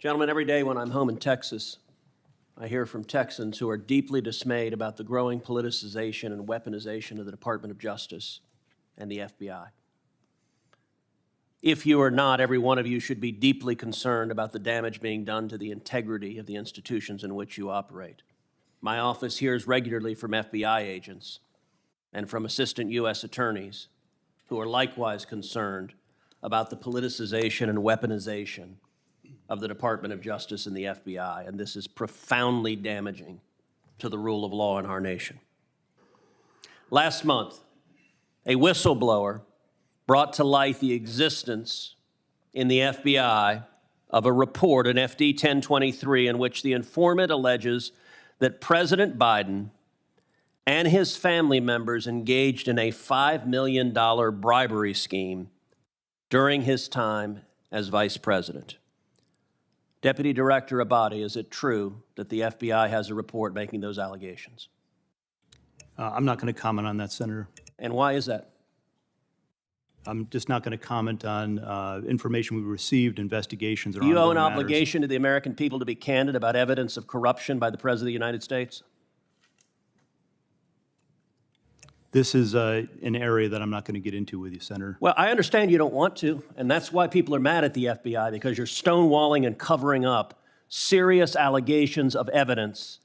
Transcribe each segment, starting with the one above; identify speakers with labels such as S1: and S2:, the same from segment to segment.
S1: Gentlemen, every day when I'm home in Texas, I hear from Texans who are deeply dismayed about the growing politicization and weaponization of the Department of Justice and the FBI. If you are not, every one of you should be deeply concerned about the damage being done to the integrity of the institutions in which you operate. My office hears regularly from FBI agents and from assistant U.S. attorneys who are likewise concerned about the politicization and weaponization of the Department of Justice and the FBI, and this is profoundly damaging to the rule of law in our nation. Last month, a whistleblower brought to light the existence in the FBI of a report, an FD 1023, in which the informant alleges that President Biden and his family members engaged in a $5 million bribery scheme during his time as vice president. Deputy Director Abate, is it true that the FBI has a report making those allegations?
S2: I'm not going to comment on that, Senator.
S1: And why is that?
S2: I'm just not going to comment on information we received, investigations, or
S1: Do you owe an
S2: ongoing matters.
S1: obligation to the American people to be candid about evidence of corruption by the President of the United States?
S2: This is an area that I'm not going to get into with you, Senator.
S1: Well, I understand you don't want to, and that's why people are mad at the FBI, because you're stonewalling and covering up serious allegations of evidence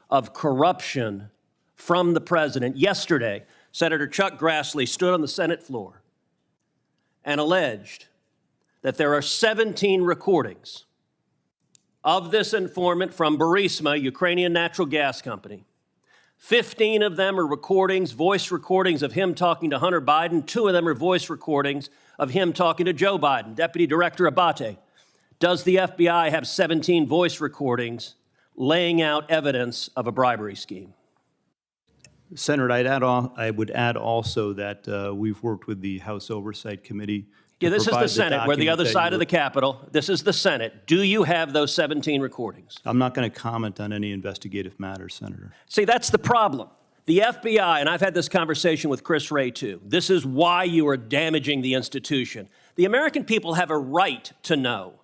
S1: of corruption from the president. Yesterday, Senator Chuck Grassley stood on the Senate floor and alleged that there are 17 recordings of this informant from Burisma, Ukrainian natural gas company. 15 of them are recordings, voice recordings of him talking to Hunter Biden. 2 of them are voice recordings of him talking to Joe Biden. Deputy Director Abate, does the FBI have 17 voice recordings laying out evidence of a bribery scheme?
S2: Senator, I would add also that we've worked with the House Oversight Committee.
S1: Yeah, this is the Senate. We're the other side of the Capitol. This is the Senate. Do you have those 17 recordings?
S2: I'm not going to comment on any investigative matters, Senator.
S1: See, that's the problem. The FBI, and I've had this conversation with Chris Wray too, this is why you are damaging the institution. The American people have a right to know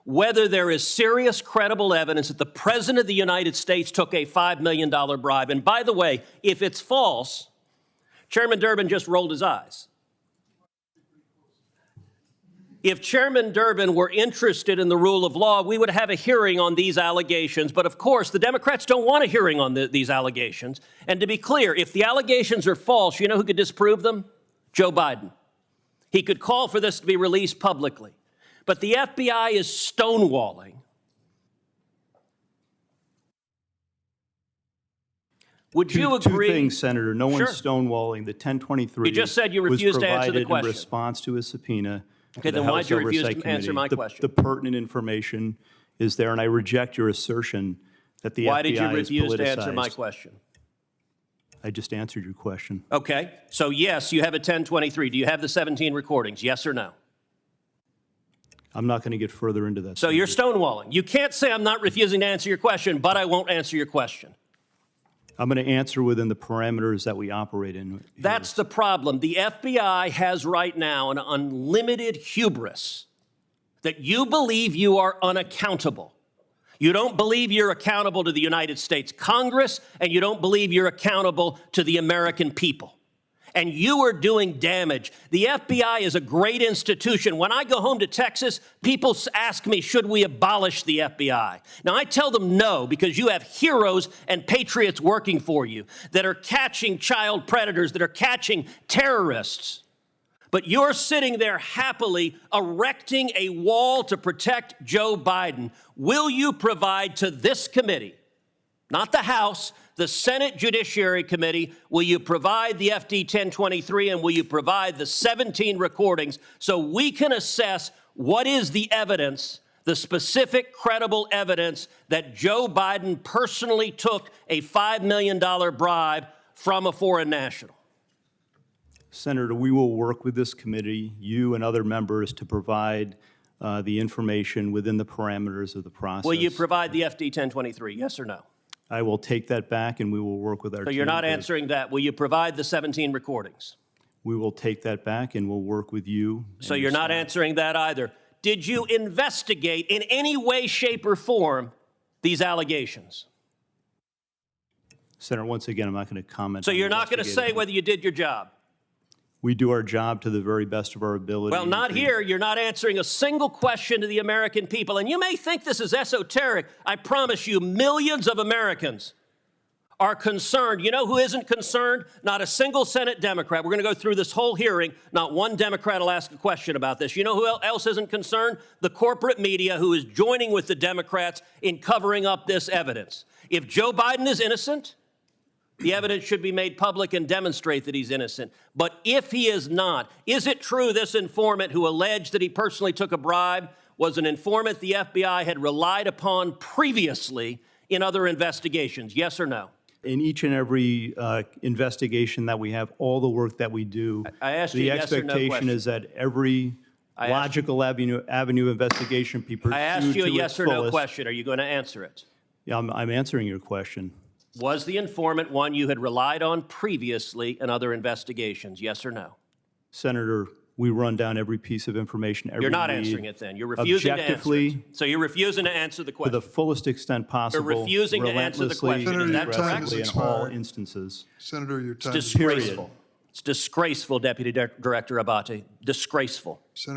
S1: whether there is serious, credible evidence that the President of the United States took a $5 million bribe. And by the way, if it's false, Chairman Durbin just rolled his eyes. If Chairman Durbin were interested in the rule of law, we would have a hearing on these allegations. But of course, the Democrats don't want a hearing on these allegations. And to be clear, if the allegations are false, you know who could disprove them? Joe Biden. He could call for this to be released publicly. But the FBI is stonewalling. Would you agree?
S2: Two things, Senator. No
S1: Sure.
S2: one's stonewalling. The 1023
S1: You just said you refused to answer the
S2: was provided
S1: question.
S2: in response to a subpoena.
S1: Okay, then why'd you refuse to answer my question?
S2: The pertinent information is there, and I reject your assertion that the
S1: Why
S2: FBI
S1: did you
S2: is
S1: refuse to answer my
S2: politicized.
S1: question?
S2: I just answered your question.
S1: Okay, so yes, you have a 1023. Do you have the 17 recordings, yes or no?
S2: I'm not going to get further into that.
S1: So you're stonewalling. You can't say I'm not refusing to answer your question, but I won't answer your question.
S2: I'm going to answer within the parameters that we operate in.
S1: That's the problem. The FBI has right now an unlimited hubris that you believe you are unaccountable. You don't believe you're accountable to the United States Congress, and you don't believe you're accountable to the American people. And you are doing damage. The FBI is a great institution. When I go home to Texas, people ask me, should we abolish the FBI? Now, I tell them no, because you have heroes and patriots working for you that are catching child predators, that are catching terrorists. But you're sitting there happily erecting a wall to protect Joe Biden. Will you provide to this committee, not the House, the Senate Judiciary Committee, will you provide the FD 1023 and will you provide the 17 recordings so we can assess what is the evidence, the specific credible evidence that Joe Biden personally took a $5 million bribe from a foreign national?
S2: Senator, we will work with this committee, you and other members, to provide the information within the parameters of the process.
S1: Will you provide the FD 1023, yes or no?
S2: I will take that back, and we will work with our
S1: So
S2: team.
S1: you're not answering that. Will you provide the 17 recordings?
S2: We will take that back, and we'll work with you.
S1: So you're not answering that either. did you investigate in any way, shape, or form these allegations?
S2: Senator, once again, I'm not going to comment.
S1: So
S2: on
S1: you're not going to say
S2: investigative-
S1: whether you did your job?
S2: We do our job to the very best of our ability.
S1: Well, not here. You're not answering a single question to the American people. And you may think this is esoteric. I promise you, millions of Americans are concerned. You know who isn't concerned? Not a single Senate Democrat. We're going to go through this whole hearing. Not one Democrat will ask a question about this. You know who else isn't concerned? The corporate media, who is joining with the Democrats in covering up this evidence. If Joe Biden is innocent, the evidence should be made public and demonstrate that he's innocent. But if he is not, is it true this informant who alleged that he personally took a bribe was an informant the FBI had relied upon previously in other investigations? Yes or no?
S2: In each and every investigation that we have, all the work that we do,
S1: I asked you
S2: the
S1: a yes or no
S2: expectation
S1: question.
S2: is that every logical avenue of investigation be pursued
S1: I asked you a
S2: to
S1: yes
S2: its
S1: or no
S2: fullest.
S1: question. Are you going to answer it?
S2: Yeah, I'm answering your question.
S1: Was the informant one you had relied on previously in other investigations? Yes or no?
S2: Senator, we run down every piece of information, every
S1: You're not
S2: lead,
S1: answering it then. You're refusing to answer
S2: objectively,
S1: it. So you're refusing to answer the
S2: to
S1: question.
S2: the fullest extent possible,
S1: refusing to answer the question.
S2: relentlessly,
S1: Is that
S2: and
S1: correct?
S2: aggressively in all instances.
S3: Senator, your time
S1: It's
S3: is
S1: disgraceful. It's disgraceful, Deputy Director Abate. Disgraceful.
S3: Senator.